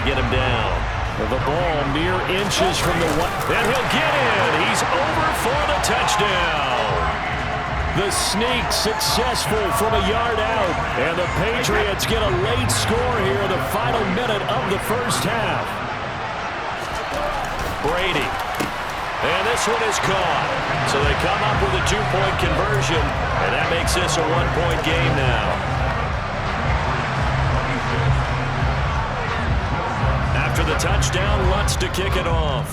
get him down. The ball mere inches from the one. And he'll get in. He's over for the touchdown. The sneak successful from a yard out. And the Patriots get a late score here in the final minute of the first half. Brady. And this one is caught. So they come up with a 2-point conversion. And that makes this a 1-point game now. After the touchdown, Lutz to kick it off.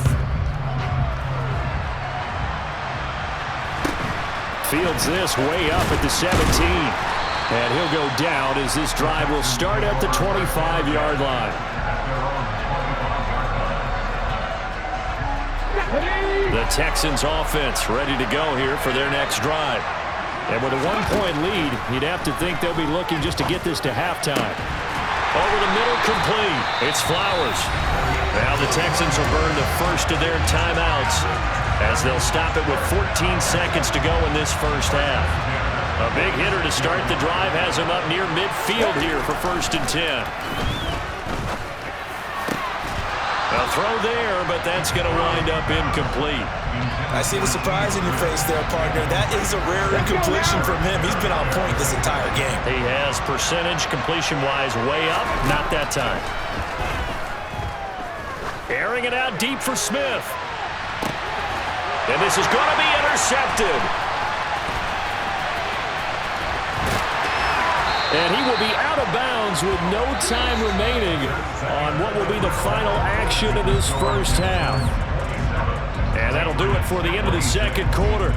Fields this way up at the 17. And he'll go down as this drive will start at the 25-yard line. The Texans offense ready to go here for their next drive. And with a 1-point lead, you'd have to think they'll be looking just to get this to halftime. Over the middle, complete. It's Flowers. Now the Texans will burn the first of their timeouts as they'll stop it with 14 seconds to go in this first half. A big hitter to start the drive has him up near midfield here for 1st and 10. A throw there, but that's going to wind up incomplete. I see the surprise in your face there, partner. That is a rare incompletion from him. He's been on point this entire game. He has percentage completion-wise way up. Not that time. Airing it out deep for Smith. And this is going to be intercepted. And he will be out of bounds with no time remaining on what will be the final action of this first half. And that'll do it for the end of the second quarter.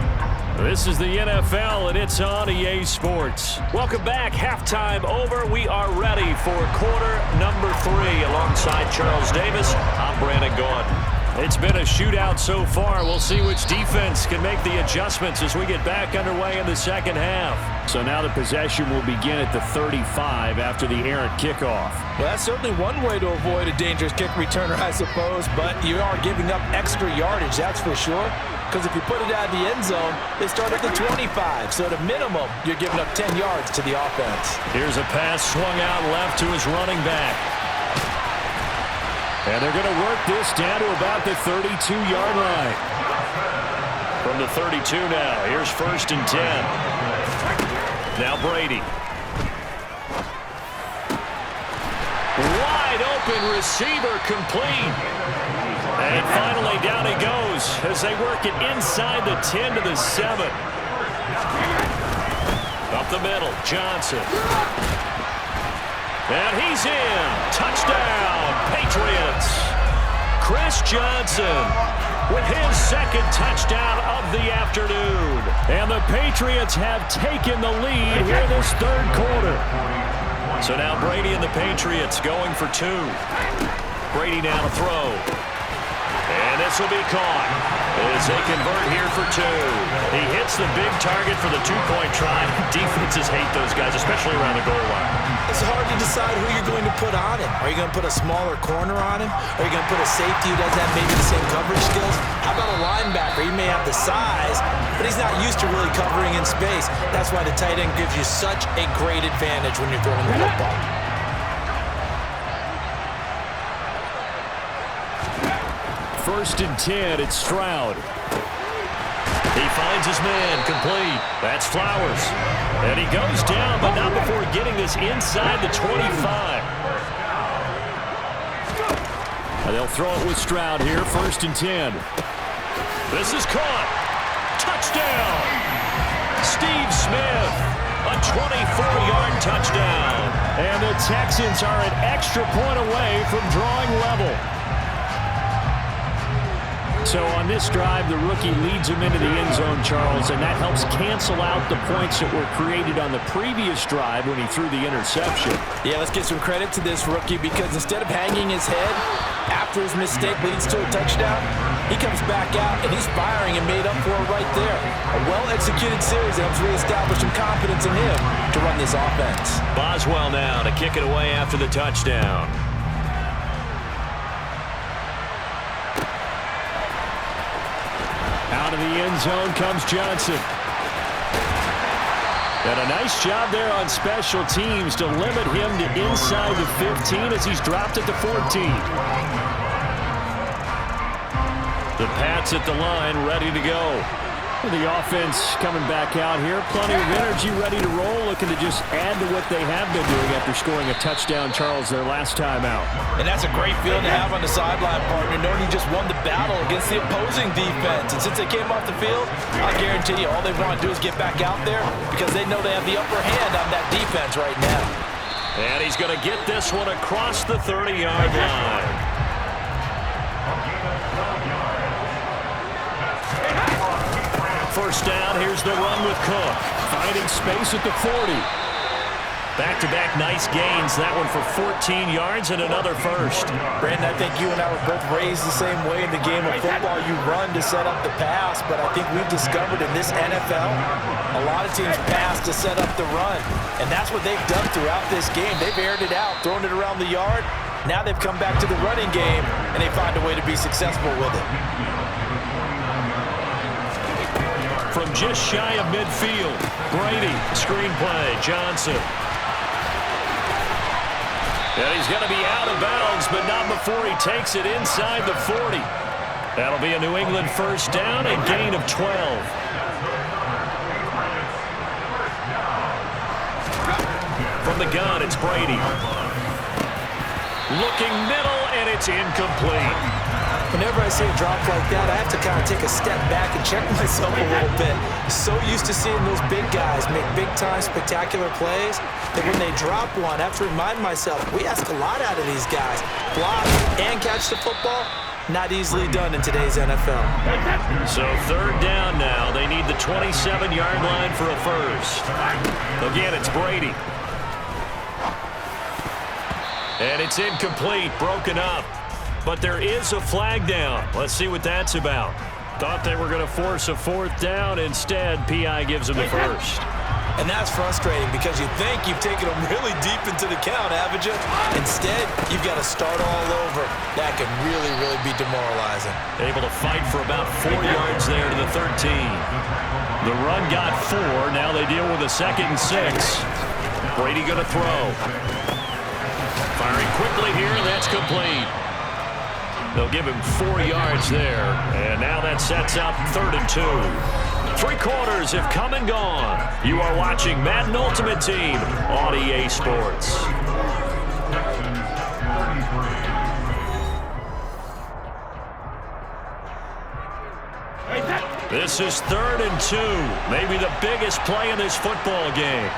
This is the NFL, and it's on EA Sports. Welcome back. Halftime over. We are ready for quarter number 3. Alongside Charles Davis, I'm Brandon Gaudin. It's been a shootout so far. We'll see which defense can make the adjustments as we get back underway in the second half. So now the possession will begin at the 35 after the errant kickoff. Well, that's certainly one way to avoid a dangerous kick returner, I suppose, but you are giving up extra yardage, that's for sure. Because if you put it out of the end zone, they start at the 25. So at a minimum, you're giving up 10 yards to the offense. Here's a pass swung out left to his running back. And they're going to work this down to about the 32-yard line. From the 32 now, here's 1st and 10. Now Brady. Wide open receiver complete. And finally down he goes as they work it inside the 10 to the 7. Up the middle, Johnson. And he's in. Touchdown, Patriots. Chris Johnson with his second touchdown of the afternoon. And the Patriots have taken the lead here this third quarter. So now Brady and the Patriots going for 2. Brady now to throw. And this will be caught as they convert here for 2. He hits the big target for the 2-point try. Defenses hate those guys, especially around the goal line. It's hard to decide who you're going to put on him. Are you going to put a smaller corner on him? Are you going to put a safety who doesn't have maybe the same coverage skills? How about a linebacker? He may have the size, but he's not used to really covering in space. That's why the tight end gives you such a great advantage when you're throwing the football. First and 10, it's Stroud. He finds his man, complete. That's Flowers. And he goes down, but not before getting this inside the 25. And they'll throw it with Stroud here, 1st and 10. This is caught. Touchdown. Steve Smith, a 24-yard touchdown. And the Texans are an extra point away from drawing level. So on this drive, the rookie leads him into the end zone, Charles, and that helps cancel out the points that were created on the previous drive when he threw the interception. Yeah, let's give some credit to this rookie because instead of hanging his head after his mistake leads to a touchdown, he comes back out and he's firing and made up for it right there. A well-executed series that helps reestablish some confidence in him to run this offense. Boswell now to kick it away after the touchdown. Out of the end zone comes Johnson. And a nice job there on special teams to limit him to inside the 15 as he's dropped it to 14. The Pats at the line, ready to go. The offense coming back out here. Plenty of energy, ready to roll, looking to just add to what they have been doing after scoring a touchdown, Charles, their last time out. And that's a great feeling to have on the sideline, partner, knowing you just won the battle against the opposing defense. And since they came off the field, I guarantee you all they want to do is get back out there because they know they have the upper hand on that defense right now. And he's going to get this one across the 30-yard line. First down, here's the run with Cook. Finding space at the 40. Back-to-back nice gains. That one for 14 yards and another first. Brandon, I think you and I were both raised the same way in the game of football. You run to set up the pass, but I think we've discovered in this NFL, a lot of teams pass to set up the run. And that's what they've done throughout this game. They've aired it out, thrown it around the yard. Now they've come back to the running game, and they find a way to be successful with it. From just shy of midfield, Brady, screenplay, Johnson. And he's going to be out of bounds, but not before he takes it inside the 40. That'll be a New England first down and gain of 12. From the gun, it's Brady. Looking middle, and it's incomplete. Whenever I see a drop like that, I have to kind of take a step back and check myself a little bit. So used to seeing those big guys make big-time spectacular plays that when they drop one, I have to remind myself, we ask a lot out of these guys. Block and catch the football, not easily done in today's NFL. So third down now. They need the 27-yard line for a first. Again, it's Brady. And it's incomplete, broken up. But there is a flag down. Let's see what that's about. Thought they were going to force a fourth down. Instead, P.I. gives them the first. And that's frustrating because you think you've taken them really deep into the count, haven't you? Instead, you've got to start all over. That can really, really be demoralizing. Able to fight for about 4 yards there to the 13. The run got 4. Now they deal with a 2nd and 6. Brady going to throw. Firing quickly here, and that's complete. They'll give him 4 yards there, and now that sets up 3rd and 2. 3 quarters have come and gone. You are watching Madden Ultimate Team on EA Sports. This is 3rd and 2, maybe the biggest play in this football game.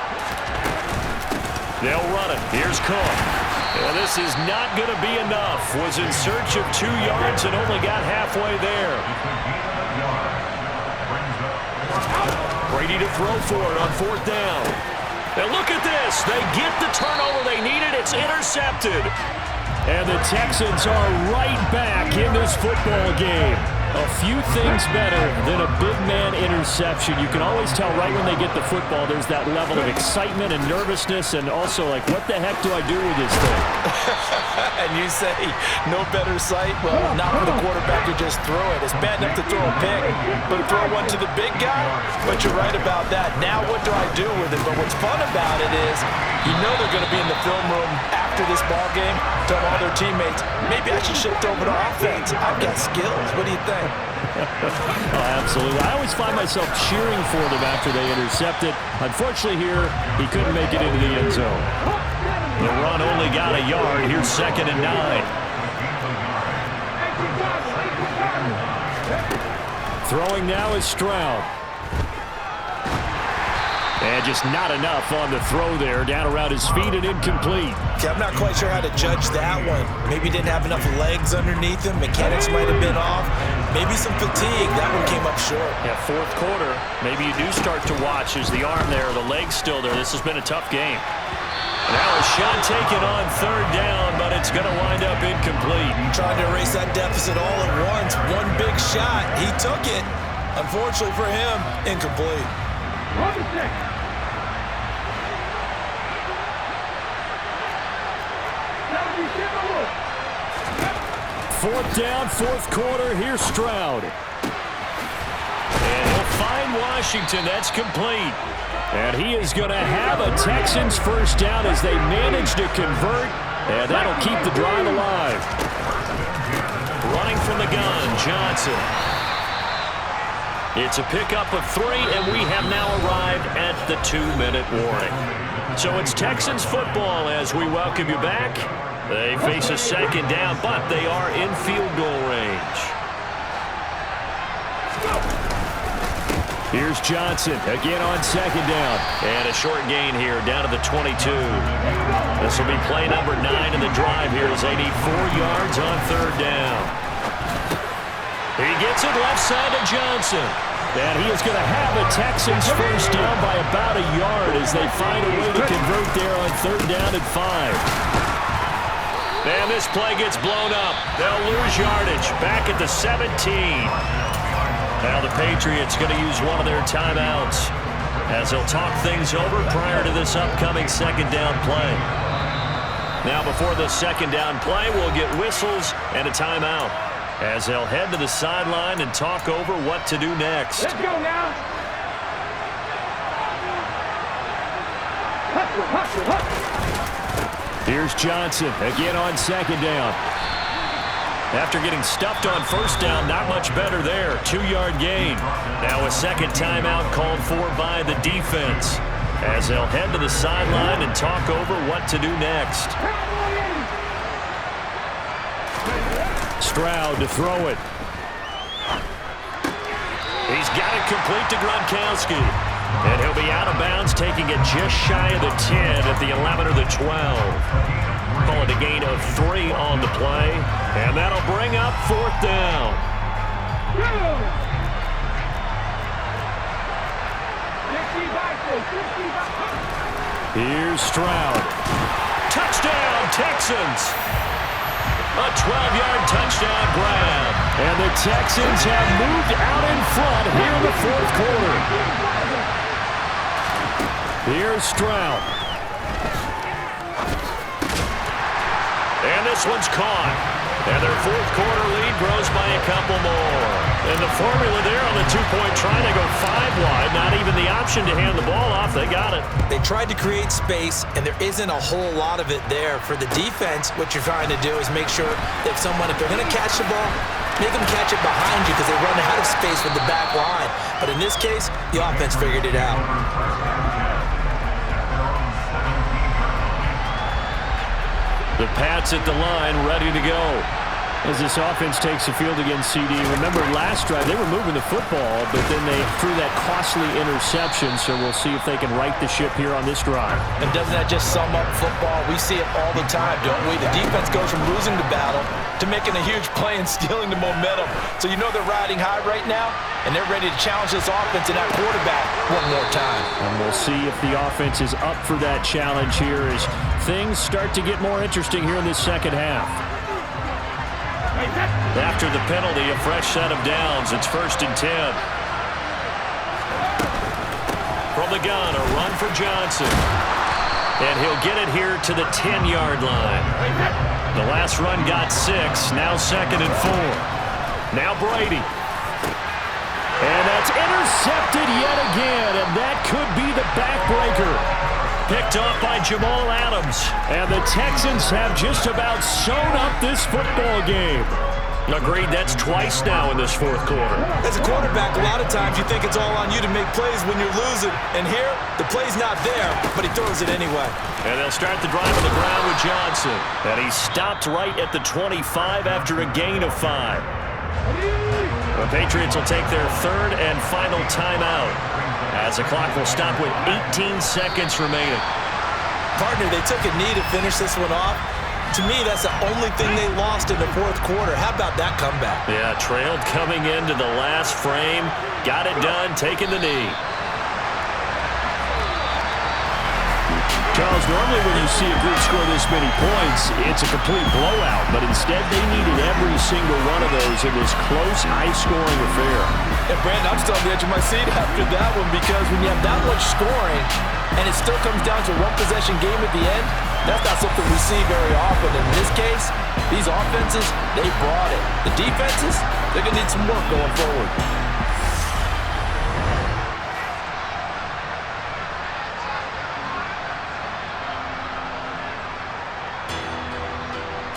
They'll run it. Here's Cook. And this is not going to be enough. Was in search of 2 yards and only got halfway there. Brady to throw for it on 4th down. And look at this. They get the turnover they needed. It's intercepted. And the Texans are right back in this football game. A few things better than a big man interception. You can always tell right when they get the football, there's that level of excitement and nervousness and also like, what the heck do I do with this thing? And you say, no better sight? Well, not for the quarterback to just throw it. It's bad enough to throw a pick, but to throw one to the big guy? But you're right about that. Now what do I do with it? But what's fun about it is you know they're going to be in the film room after this ball game, tell all their teammates, maybe I should shift over to offense. I've got skills. What do you think? Oh, absolutely. I always find myself cheering for them after they intercept it. Unfortunately here, he couldn't make it into the end zone. The run only got a yard. Here's 2nd and 9. Throwing now is Stroud. And just not enough on the throw there. Down around his feet and incomplete. Okay, I'm not quite sure how to judge that one. Maybe didn't have enough legs underneath him. Mechanics might have been off. Maybe some fatigue. That one came up short. Yeah, 4th quarter. Maybe you do start to watch as the arm there, the leg's still there. This has been a tough game. Now a shot taken on 3rd down, but it's going to wind up incomplete. Trying to erase that deficit all at once. One big shot. He took it. Unfortunately for him, incomplete. 4th down, 4th quarter. Here's Stroud. And he'll find Washington. That's complete. And he is going to have a Texans first down as they manage to convert, and that'll keep the drive alive. Running from the gun, Johnson. It's a pickup of 3, and we have now arrived at the 2-minute warning. So it's Texans football as we welcome you back. They face a second down, but they are in field goal range. Here's Johnson again on second down. And a short gain here down to the 22. This will be play number 9 in the drive here as they need 4 yards on third down. He gets it left side to Johnson. And he is going to have a Texans first down by about a yard as they find a way to convert there on third down and 5. And this play gets blown up. They'll lose yardage back at the 17. Now the Patriots going to use one of their timeouts as they'll talk things over prior to this upcoming second down play. Now before the second down play, we'll get whistles and a timeout as they'll head to the sideline and talk over what to do next. Let's go now. Here's Johnson again on second down. After getting stuffed on first down, not much better there. 2-yard gain. Now a second timeout called for by the defense as they'll head to the sideline and talk over what to do next. Stroud to throw it. He's got it complete to Gronkowski. And he'll be out of bounds, taking it just shy of the 10 at the 11 or the 12. Call it a gain of 3 on the play. And that'll bring up fourth down. Here's Stroud. Touchdown, Texans. A 12-yard touchdown grab. And the Texans have moved out in front here in the fourth quarter. Here's Stroud. And this one's caught. And their fourth quarter lead grows by a couple more. And the formula there on the two-point try, they go 5 wide. Not even the option to hand the ball off. They got it. They tried to create space, and there isn't a whole lot of it there. For the defense, what you're trying to do is make sure that if they're going to catch the ball, make them catch it behind you because they run out of space with the back line. But in this case, the offense figured it out. The Pats at the line, ready to go. As this offense takes the field against CD. Remember, last drive, they were moving the football, but then they threw that costly interception, so we'll see if they can right the ship here on this drive. And doesn't that just sum up football? We see it all the time, don't we? The defense goes from losing the battle to making a huge play and stealing the momentum. So you know they're riding high right now, and they're ready to challenge this offense and that quarterback one more time. And we'll see if the offense is up for that challenge here as things start to get more interesting here in this second half. After the penalty, a fresh set of downs. It's 1st and 10. From the gun, a run for Johnson. And he'll get it here to the 10-yard line. The last run got 6. Now 2nd and 4. Now Brady. And that's intercepted yet again, and that could be the backbreaker. Picked off by Jamal Adams. And the Texans have just about sewn up this football game. Agreed, that's twice now in this fourth quarter. As a quarterback, a lot of times you think it's all on you to make plays when you're losing. And here, the play's not there, but he throws it anyway. And they'll start the drive on the ground with Johnson. And he stopped right at the 25 after a gain of 5. The Patriots will take their third and final timeout as the clock will stop with 18 seconds remaining. Partner, they took a knee to finish this one off. To me, that's the only thing they lost in the fourth quarter. How about that comeback? Yeah, trailed coming into the last frame. Got it done, taking the knee. Charles, normally when you see a group score this many points, it's a complete blowout. But instead, they needed every single one of those in this close, high-scoring affair. And Brandon, I'm still on the edge of my seat after that one because when you have that much scoring and it still comes down to a one-possession game at the end, that's not something we see very often. In this case, these offenses, they brought it. The defenses, they're going to need some work going forward.